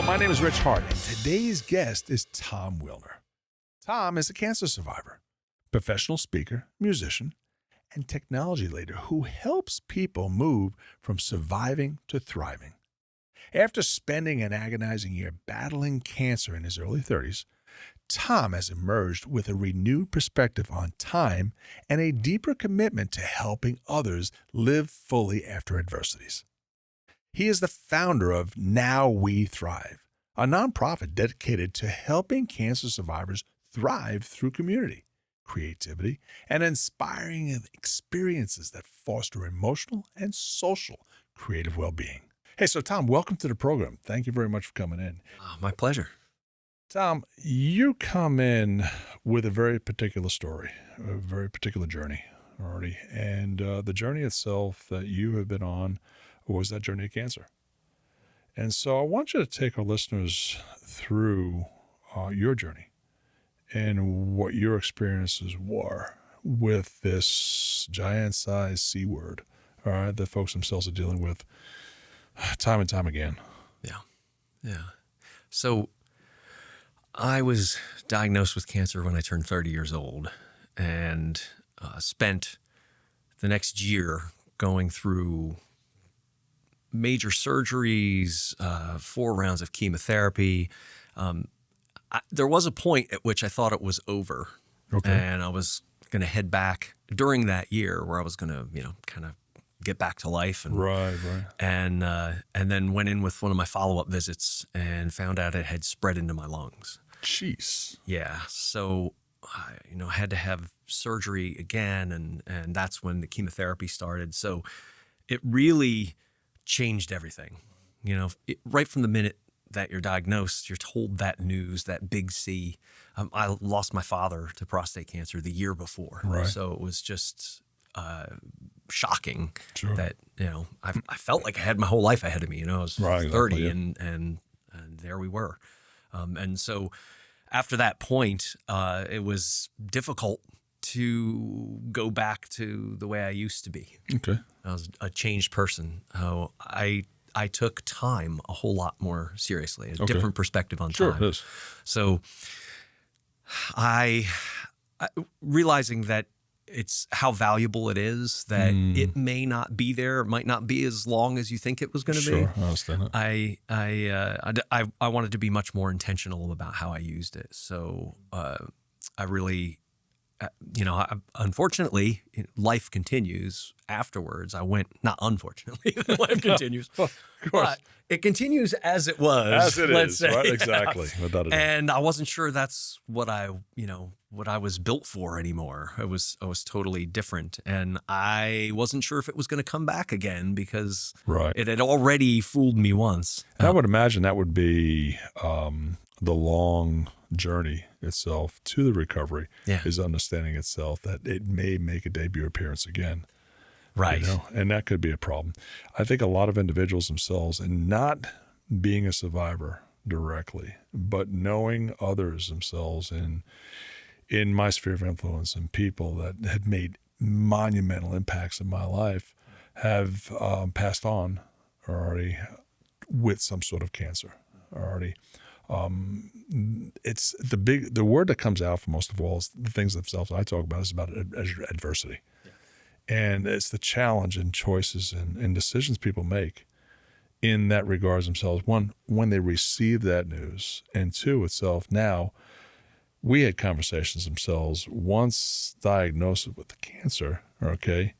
My name is Rich Hart, and today's guest is Tom Willner. Tom is a cancer survivor, professional speaker, musician, and technology leader who helps people move from surviving to thriving. After spending an agonizing year battling cancer in his early 30s, Tom has emerged with a renewed perspective on time and a deeper commitment to helping others live fully after adversities. He is the founder of Now We Thrive, a nonprofit dedicated to helping cancer survivors thrive through community, creativity, and inspiring experiences that foster emotional and social creative well-being. Hey, so Tom, welcome to the program. Thank you very much for coming in. My pleasure. Tom, you come in with a very particular story, a very particular journey already. And the journey itself that you have been on was that journey of cancer. And so I want you to take our listeners through your journey and what your experiences were with this giant-sized C word, all right, that folks themselves are dealing with time and time again. Yeah. So I was diagnosed with cancer when I turned 30 years old and spent the next year going through major surgeries, 4 rounds of chemotherapy. There was a point at which I thought it was over. Okay. And I was going to head back during that year where I was going to, kind of get back to life. And, Right. And then went in with one of my follow-up visits and found out it had spread into my lungs. Jeez. Yeah. So, I had to have surgery again, and that's when the chemotherapy started. So it really changed everything. Right from the minute that you're diagnosed, you're told that news, that big C. I lost my father to prostate cancer the year before. Right. So it was just shocking. Sure. That, I felt like I had my whole life ahead of me. I was Right, 30 exactly, and there we were. And so after that point, it was difficult to go back to the way I used to be. Okay. I was a changed person. I took time a whole lot more seriously, a different perspective on Sure, time. it is. So I realizing that it's how valuable it is, that it may not be there, it might not be as long as you think it was going to be. Sure, I understand that. I wanted to be much more intentional about how I used it. So I really, unfortunately, life continues afterwards. Not unfortunately, life continues. Well, of course. But it continues as it was. As it let's is, say. right? Exactly. Without a doubt. And I wasn't sure that's what I was built for anymore. I was totally different. And I wasn't sure if it was going to come back again because Right. it had already fooled me once. And I would imagine that would be the long journey itself to the recovery is understanding itself that it may make a debut appearance again. Right. And that could be a problem. I think a lot of individuals themselves, and not being a survivor directly, but knowing others themselves in my sphere of influence and people that had made monumental impacts in my life have passed on already with some sort of cancer already. It's the word that comes out for most of all is the things themselves I talk about is about adversity. And it's the challenge and choices and decisions people make in that regards themselves. One, when they receive that news, and two, itself. Now, we had conversations themselves once diagnosed with the cancer, okay,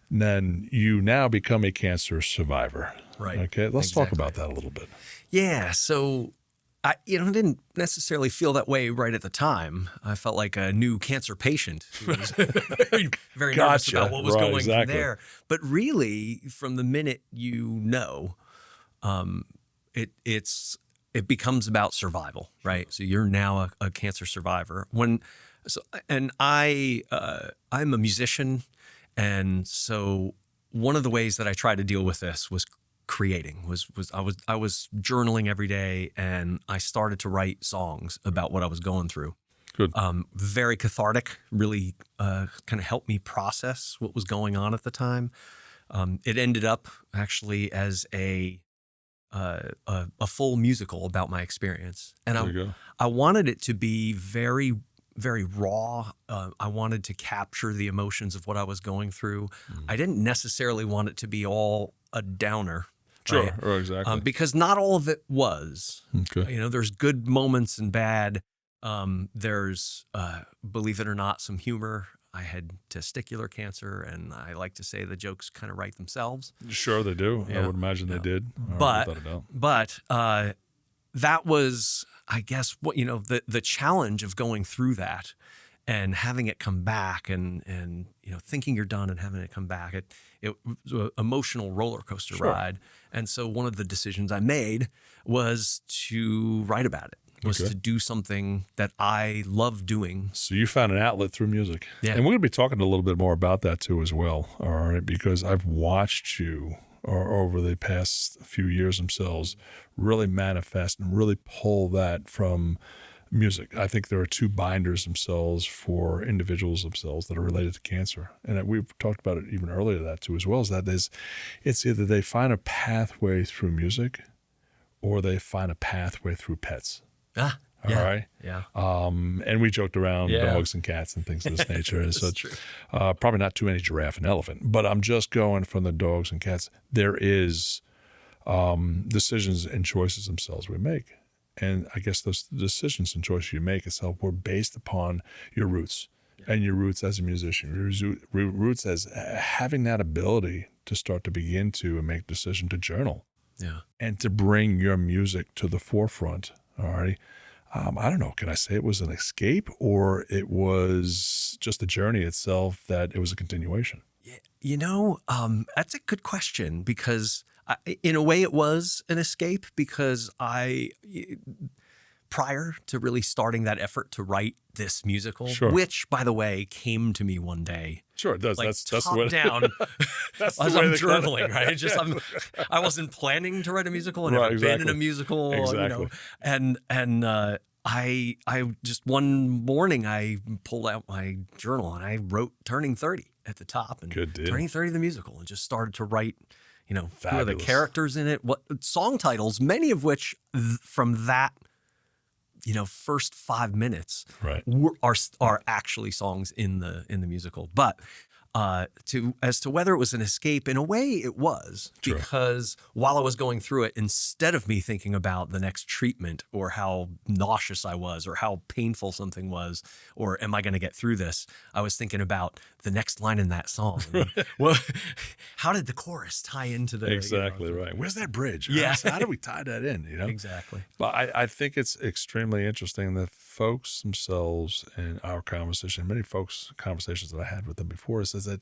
then you now become a cancer survivor. Right. Okay, let's talk about that a little bit. Yeah. So I didn't necessarily feel that way right at the time. I felt like a new cancer patient who was very nervous about what was going there. But really, from the minute it becomes about survival, right? So you're now a cancer survivor. I'm a musician, and so one of the ways that I tried to deal with this was creating. I was journaling every day, and I started to write songs about what I was going through. Good. Very cathartic, really kind of helped me process what was going on at the time. It ended up actually as a a full musical about my experience, and There you go. I wanted it to be very, very raw. I wanted to capture the emotions of what I was going through. I didn't necessarily want it to be all a downer. Sure, Right? oh, exactly. Because not all of it was. Okay. There's good moments and bad. There's, believe it or not, some humor. I had testicular cancer, and I like to say the jokes kind of write themselves. Sure, they do. I Yeah. would imagine they did. But without a doubt. That was, I guess, what the challenge of going through that and having it come back and thinking you're done and having it come back. It was an emotional roller coaster ride. And so one of the decisions I made was to write about it. Was to do something that I love doing. So you found an outlet through music. Yeah. And we're going to be talking a little bit more about that too as well, all right? Because I've watched you over the past few years themselves really manifest and really pull that from music. I think there are two binders themselves for individuals themselves that are related to cancer. And we've talked about it even earlier that too as well, is that it's either they find a pathway through music or they find a pathway through pets. Yeah. All right. Yeah. And we joked around dogs and cats and things of this nature. And so true. Probably not too many giraffe and elephant, but I'm just going from the dogs and cats. There is decisions and choices themselves we make. And I guess those decisions and choices you make itself were based upon your roots and your roots as a musician, your roots as having that ability to start to begin to make a decision to journal and to bring your music to the forefront. All right. I don't know. Can I say it was an escape or it was just the journey itself that it was a continuation? That's a good question because in a way it was an escape because prior to really starting that effort to write this musical, which, by the way, came to me one day. Sure, it does. Like that's top the way, as I'm journaling, right? I wasn't planning to write a musical. I've never been in a musical, and I just one morning I pulled out my journal and I wrote "Turning 30" at the top and "Turning 30" the musical, and just started to write. Who are the characters in it? What song titles? Many of which from that. First 5 minutes are actually songs in the musical. But as to whether it was an escape, in a way it was, because while I was going through it, instead of me thinking about the next treatment or how nauseous I was or how painful something was or am I going to get through this, I was thinking about the next line in that song. Well, how did the chorus tie into the exactly right? Where's that bridge? Yeah, how do we tie that in? Exactly. But I think it's extremely interesting that folks themselves in our conversation, many folks' conversations that I had with them before, is that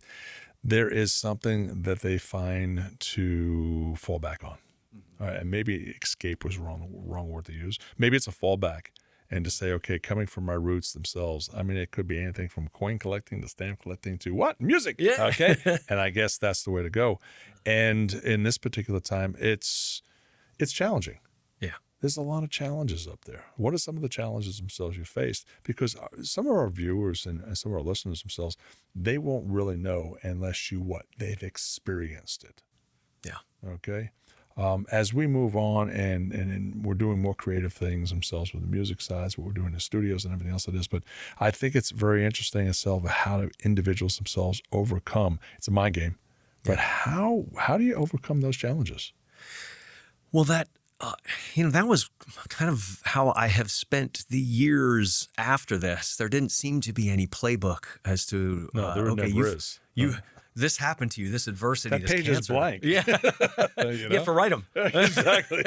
there is something that they find to fall back on. All right, and maybe escape was wrong word to use. Maybe it's a fallback. And to say, okay, coming from my roots themselves, I mean, it could be anything from coin collecting to stamp collecting to what? Music. Yeah. Okay. And I guess that's the way to go. And in this particular time, it's challenging. Yeah. There's a lot of challenges up there. What are some of the challenges themselves you faced? Because some of our viewers and some of our listeners themselves, they won't really know unless they've experienced it. Yeah. Okay. As we move on and we're doing more creative things themselves with the music sides, what we're doing in the studios and everything else it is, but I think it's very interesting itself how do individuals themselves overcome. It's a mind game, but how do you overcome those challenges? Well, that was kind of how I have spent the years after this. There didn't seem to be any playbook as to there never is. This happened to you, this adversity, that this page cancer. is blank. Yeah. You have to write them. Exactly.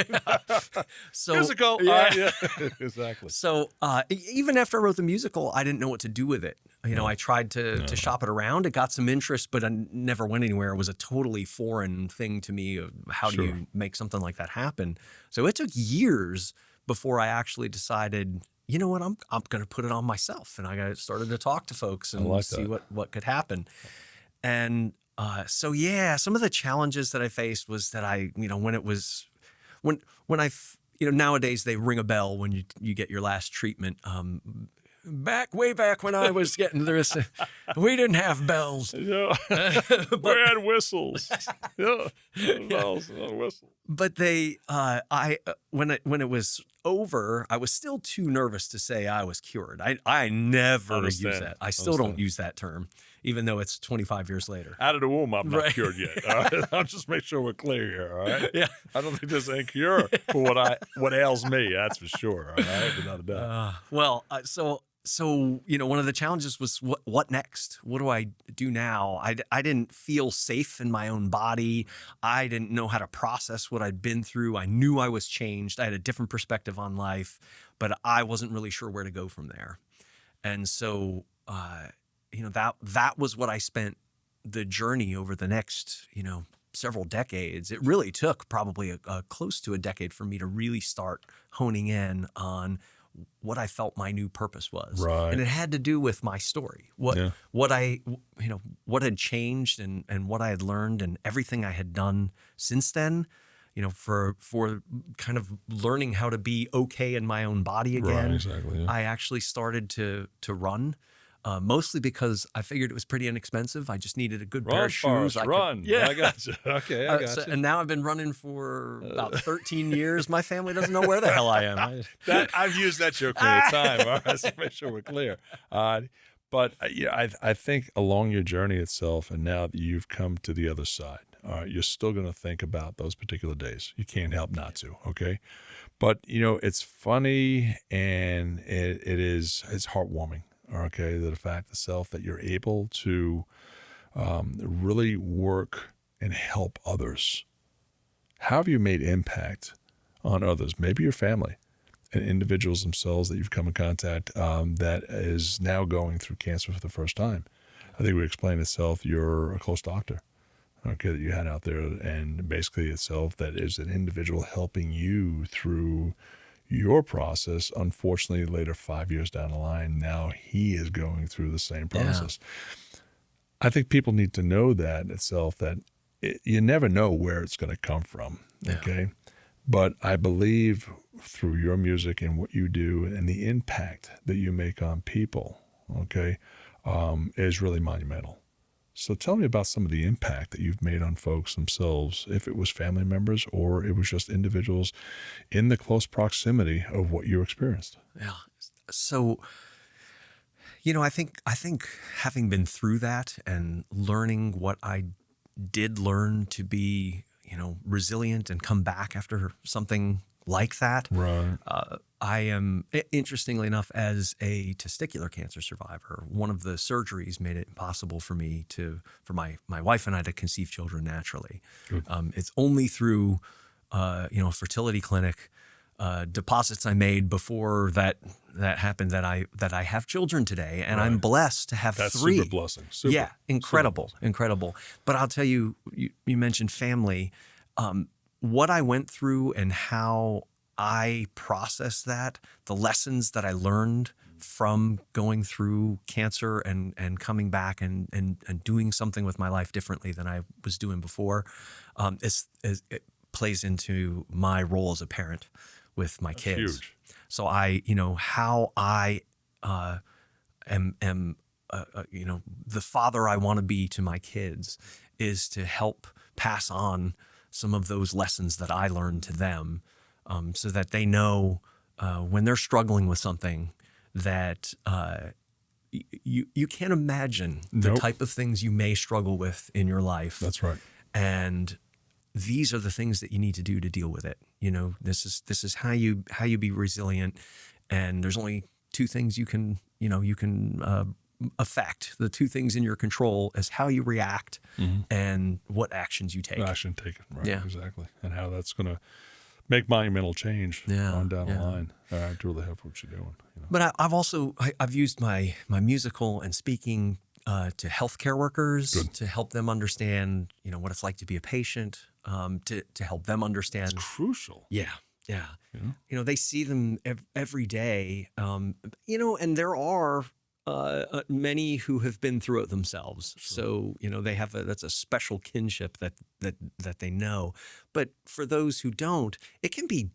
So, musical. Yeah. Exactly. So even after I wrote the musical, I didn't know what to do with it. I tried to shop it around. It got some interest, but I never went anywhere. It was a totally foreign thing to me. How do you make something like that happen? So it took years before I actually decided, you know what, I'm going to put it on myself. And I started to talk to folks and see what could happen. And some of the challenges that I faced was that nowadays they ring a bell when you get your last treatment. Way back when I was getting this, we didn't have bells. Yeah. We had whistles. Yeah. Bells and whistles. But they, when it was over, I was still too nervous to say I was cured. I never use Understand. that. I still don't use that term, even though it's 25 years later. Out of the womb, I'm not Right. cured yet. All right? I'll just make sure we're clear here. All right. Yeah. I don't think there's any cure for what ails me. That's for sure. All right, without a doubt. So one of the challenges was what next? What do I do now? I didn't feel safe in my own body. I didn't know how to process what I'd been through. I knew I was changed. I had a different perspective on life, but I wasn't really sure where to go from there. And so, that was what I spent the journey over the next, several decades. It really took probably close to a decade for me to really start honing in on what I felt my new purpose was. Right. And it had to do with my story, what had changed and what I had learned and everything I had done since then, for kind of learning how to be okay in my own body again. Right, exactly. Yeah. I actually started to run. Mostly because I figured it was pretty inexpensive. I just needed a good pair of shoes. Run. Yeah. I got you. Okay, I got you. And now I've been running for about 13 years. My family doesn't know where the hell I am. I've used that joke many times. All right, so make sure we're clear. But I think along your journey itself, and now that you've come to the other side, all right, you're still going to think about those particular days. You can't help not to, okay? But, it's funny and it's heartwarming. Okay, the fact itself that you're able to really work and help others. How have you made impact on others? Maybe your family and individuals themselves that you've come in contact that is now going through cancer for the first time. I think we explained itself. You're a close doctor, okay, that you had out there, and basically itself that is an individual helping you through your process. Unfortunately, later, 5 years down the line, now he is going through the same process. Yeah. I think people need to know that itself, that you never know where it's going to come from. Yeah. Okay. But I believe through your music and what you do and the impact that you make on people, okay, is really monumental. So tell me about some of the impact that you've made on folks themselves, if it was family members or it was just individuals in the close proximity of what you experienced. Yeah. So, I think having been through that and learning what I did learn to be, resilient and come back after something like that. Right. I am, interestingly enough, as a testicular cancer survivor, one of the surgeries made it impossible for me for my wife and I to conceive children naturally. It's only through, a fertility clinic, deposits I made before that happened that I have children today, and right. I'm blessed to have That's 3. Super blessing. Super. Yeah, incredible. But I'll tell you, you mentioned family. What I went through and how I processed that, the lessons that I learned from going through cancer and coming back and doing something with my life differently than I was doing before, it plays into my role as a parent with my kids. Huge. So how I am the father I want to be to my kids is to help pass on some of those lessons that I learned to them, so that they know when they're struggling with something that you can't imagine the type of things you may struggle with in your life. That's right. And these are the things that you need to do to deal with it. This is how you be resilient. And there's only 2 things you can affect. The 2 things in your control is how you react and what actions you take. Action taken, right? Yeah, exactly. And how that's going to make monumental change on down the line to really help what you're doing. But I've used my musical and speaking to healthcare workers to help them understand, what it's like to be a patient, to help them understand. It's crucial. Yeah. They see them every day, and there are many who have been through it themselves. Sure. So, they have that's a special kinship that they know. But for those who don't, it can be,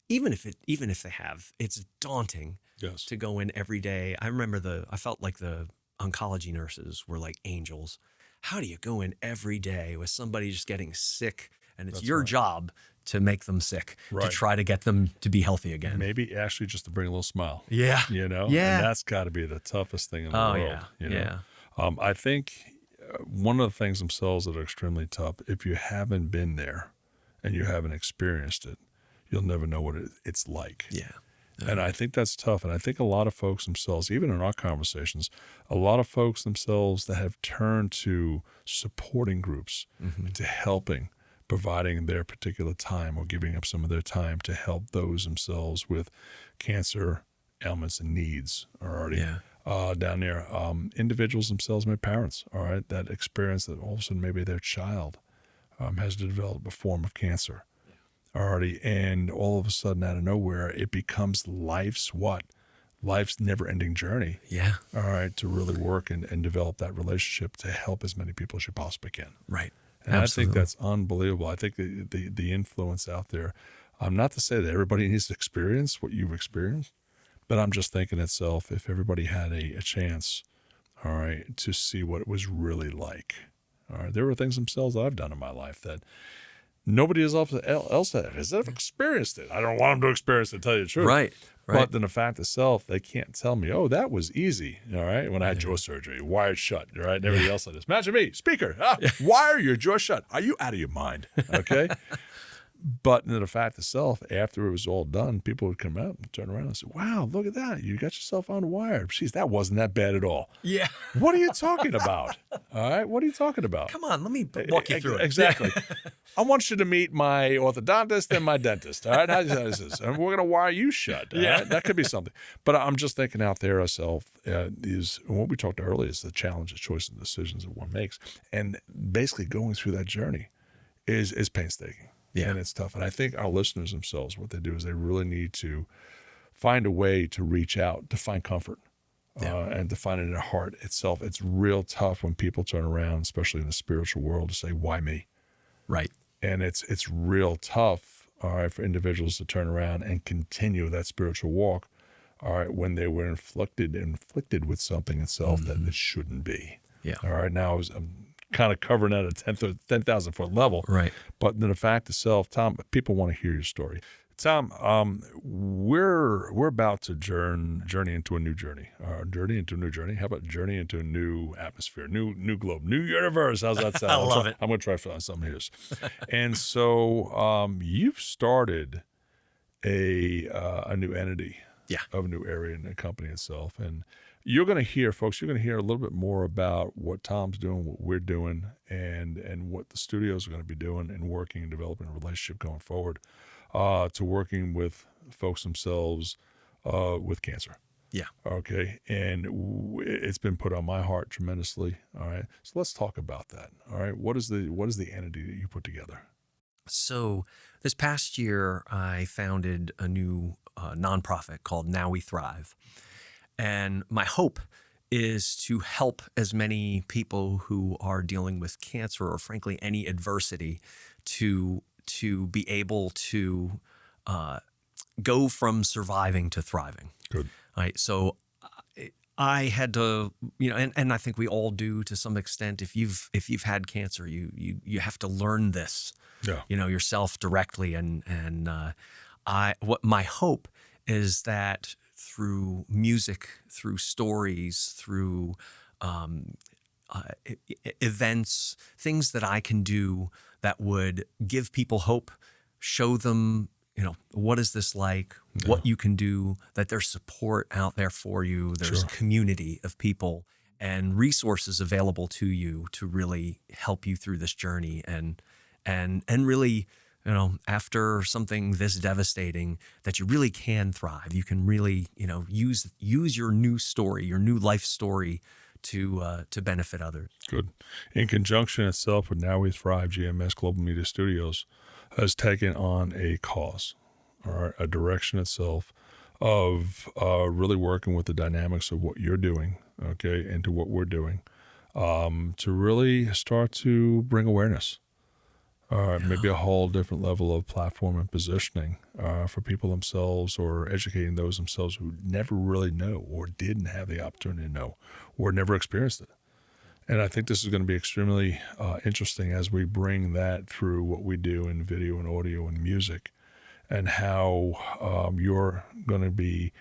even if they have, it's daunting to go in every day. I remember I felt like the oncology nurses were like angels. How do you go in every day with somebody just getting sick and it's That's your right. job to make them sick, to Right. try to get them to be healthy again. Maybe actually just to bring a little smile. Yeah. You know? Yeah. And that's got to be the toughest thing in the Oh, world. yeah. You know? Yeah. I think one of the things themselves that are extremely tough, if you haven't been there and you haven't experienced it, you'll never know what it's like. Yeah. And I think that's tough. And I think a lot of folks themselves, even in our conversations, a lot of folks themselves that have turned to supporting groups, to helping, providing their particular time or giving up some of their time to help those themselves with cancer ailments and needs are already down there. Individuals themselves, my parents, all right, that experience that all of a sudden maybe their child has developed a form of cancer already, and all of a sudden out of nowhere it becomes life's never-ending journey, Yeah. all right, to really work and develop that relationship to help as many people as you possibly can. Right. And Absolutely. I think that's unbelievable. I think the influence out there, not to say that everybody needs to experience what you've experienced, but I'm just thinking itself, if everybody had a chance, all right, to see what it was really like. All right, there were things themselves that I've done in my life that nobody else has ever experienced it. I don't want them to experience it, to tell you the truth. Right. But then the fact itself, they can't tell me, oh, that was easy, all right? When I had jaw surgery, wired shut, all right? And everybody else like this. Imagine me, speaker, wire your jaw shut. Are you out of your mind, okay? But the fact itself, after it was all done, people would come out and turn around and say, wow, look at that. You got yourself unwired. Jeez, that wasn't that bad at all. Yeah. What are you talking about? All right, what are you talking about? Come on, let me walk you through it. Exactly. I want you to meet my orthodontist and my dentist. All right, how this is, and we're going to wire you shut. All right? That could be something. But I'm just thinking out there ourselves is what we talked earlier is the challenges, choices, and decisions that one makes, and basically going through that journey is painstaking. Yeah. And it's tough. And I think our listeners themselves, what they do is they really need to find a way to reach out, to find comfort, and to find it in their heart itself. It's real tough when people turn around, especially in the spiritual world, to say, why me? Right. And it's real tough, all right, for individuals to turn around and continue that spiritual walk, all right, when they were inflicted with something itself that it shouldn't be. Yeah. All right. Now I'm kind of covering at a 10,000 foot level. Right. But the fact itself, Tom, people want to hear your story. Tom, we're about to journey into a new journey. Journey into a new journey. How about journey into a new atmosphere, new globe, new universe? How's that sound? I love it. I'm going to try for some of this. And so you've started a new entity, of a new area in the company itself, and you're going to hear, folks, you're going to hear a little bit more about what Tom's doing, what we're doing, and what the studios are going to be doing and working and developing a relationship going forward to working with folks themselves with cancer. Yeah. Okay. And it's been put on my heart tremendously. All right. So let's talk about that. All right. What is the entity that you put together? So this past year, I founded a new nonprofit called Now We Thrive. And my hope is to help as many people who are dealing with cancer or frankly any adversity to be able to go from surviving to thriving. Good. Right. So I had to, and I think we all do to some extent. If you've had cancer, you have to learn this, yourself directly. And what my hope is that through music, through stories, through events, things that I can do that would give people hope, show them, what is this like, what you can do, that there's support out there for you, there's a community of people and resources available to you to really help you through this journey and really, after something this devastating, that you really can thrive. You can really, use your new story, your new life story to benefit others. Good. In conjunction itself with Now We Thrive, GMS Global Media Studios has taken on a cause, or a direction itself of really working with the dynamics of what you're doing, okay, and to what we're doing, to really start to bring awareness. Maybe a whole different level of platform and positioning for people themselves, or educating those themselves who never really know or didn't have the opportunity to know or never experienced it. And I think this is going to be extremely interesting as we bring that through what we do in video and audio and music, and how you're going to be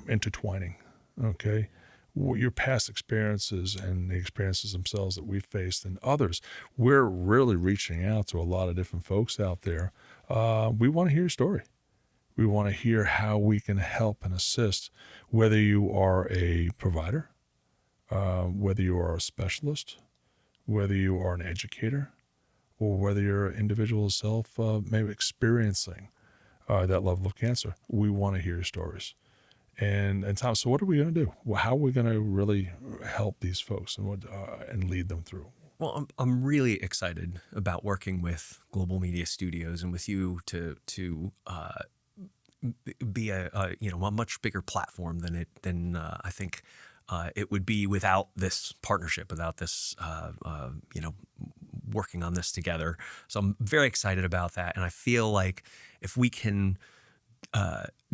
intertwining, okay? Your past experiences and the experiences themselves that we've faced and others. We're really reaching out to a lot of different folks out there. We want to hear your story. We want to hear how we can help and assist, whether you are a provider, whether you are a specialist, whether you are an educator, or whether you're an individual self maybe experiencing that level of cancer. We want to hear your stories. And Tom, so what are we going to do? Well, how are we going to really help these folks and lead them through? Well, I'm really excited about working with Global Media Studios and with you to be a much bigger platform than I think it would be without this partnership, without this working on this together. So I'm very excited about that, and I feel like if we can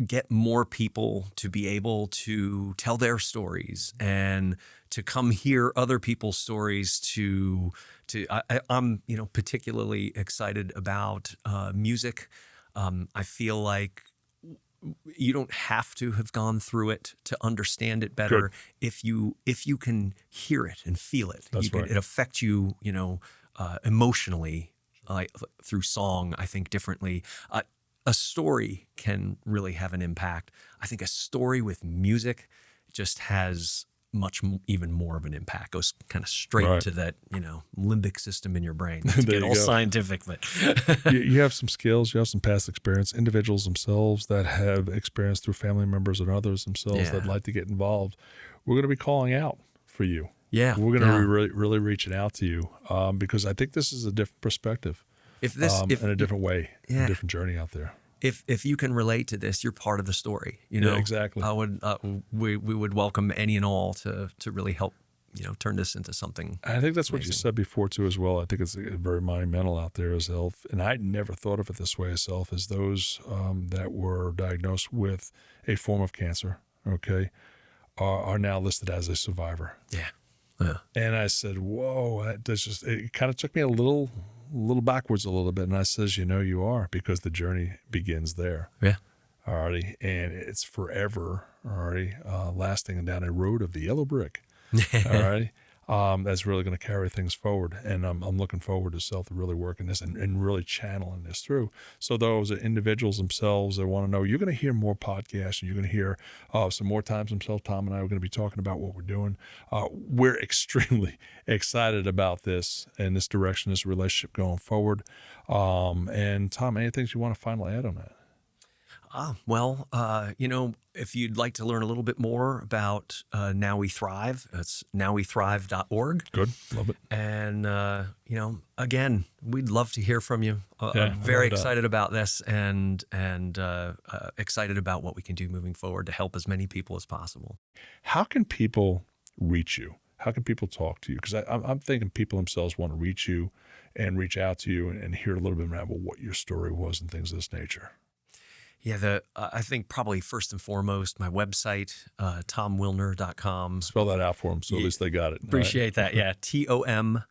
get more people to be able to tell their stories and to come hear other people's stories, I'm particularly excited about music. I feel like you don't have to have gone through it to understand it better. Good. If you can hear it and feel it, That's right. It affects you, emotionally, through song. I think differently. A story can really have an impact. I think a story with music just has even more of an impact. Goes kind of straight to that, limbic system in your brain. To get all scientific, but you have some skills, you have some past experience. Individuals themselves that have experience through family members and others themselves that like to get involved. We're going to be calling out for you. Yeah, we're going to be really reaching out to you because I think this is a different perspective. In a different way, a different journey out there. If you can relate to this, you're part of the story. Yeah, exactly. I would we would welcome any and all to really help turn this into something. I think that's amazing. What you said before too as well. I think it's very monumental out there as health, and I never thought of it this way as self as those that were diagnosed with a form of cancer. Okay, are now listed as a survivor. Yeah. And I said, whoa, it kind of took me a little backwards a little bit. And I says, you are, because the journey begins there. Yeah. Alrighty. And it's forever, alrighty, lasting down a road of the yellow brick. Alrighty. That's really going to carry things forward. And I'm looking forward to self really working this and really channeling this through. So those individuals themselves that want to know, you're going to hear more podcasts and you're going to hear some more times themselves. Tom and I are going to be talking about what we're doing. We're extremely excited about this and this direction, this relationship going forward. And Tom, any things you want to finally add on that? If you'd like to learn a little bit more about Now We Thrive, it's nowwethrive.org. Good. Love it. And, again, we'd love to hear from you. I'm very excited about this and excited about what we can do moving forward to help as many people as possible. How can people reach you? How can people talk to you? Because I'm thinking people themselves want to reach you and reach out to you and hear a little bit about what your story was and things of this nature. Yeah, I think probably first and foremost, my website, tomwillner.com. Spell that out for them so at least they got it. Appreciate that. Yeah, TOMWILLNER.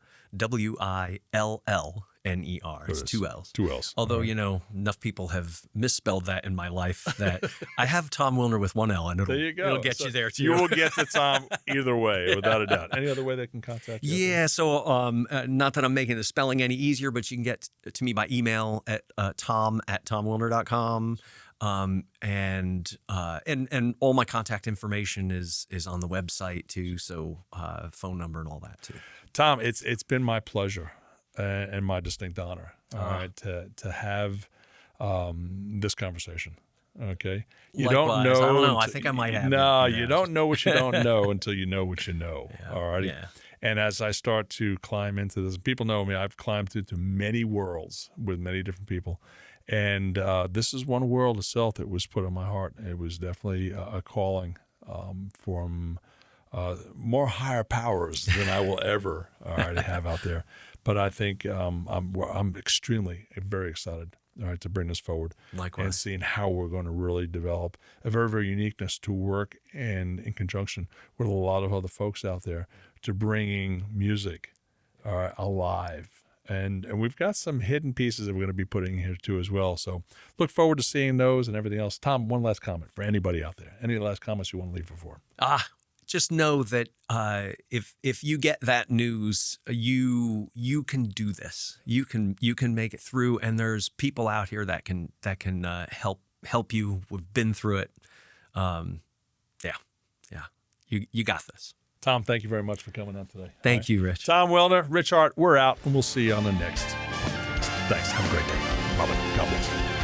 It's two L's. Two L's. Although, enough people have misspelled that in my life that I have Tom Willner with one L, and it'll get you there too. You will get to Tom either way, without a doubt. Any other way they can contact you? Yeah, so not that I'm making the spelling any easier, but you can get to me by email at tom@tomwillner.com. And all my contact information is on the website too. So, phone number and all that too. Tom, it's been my pleasure and my distinct honor, to have, this conversation. Okay. You Likewise. don't know. I don't know. I think I might have. No, you don't know what you don't know until you know what you know. Yeah. All righty. Yeah. And as I start to climb into this, people know me, I've climbed into many worlds with many different people. And this is one world itself that was put on my heart. It was definitely a calling from more higher powers than I will ever already have out there. But I think I'm extremely, very excited to bring this forward. Likewise. And seeing how we're going to really develop a very, very uniqueness to work and in conjunction with a lot of other folks out there to bringing music alive. And we've got some hidden pieces that we're going to be putting here too as well. So look forward to seeing those and everything else. Tom, one last comment for anybody out there. Any last comments you want to leave before? Just know that if you get that news, you can do this. You can make it through, and there's people out here that can help you. We've been through it. You got this. Tom, thank you very much for coming on today. Thank you, Rich. Tom Willner, Rich Hart, we're out, and we'll see you on the next podcast. Thanks. Have a great day. Bye-bye. God bless.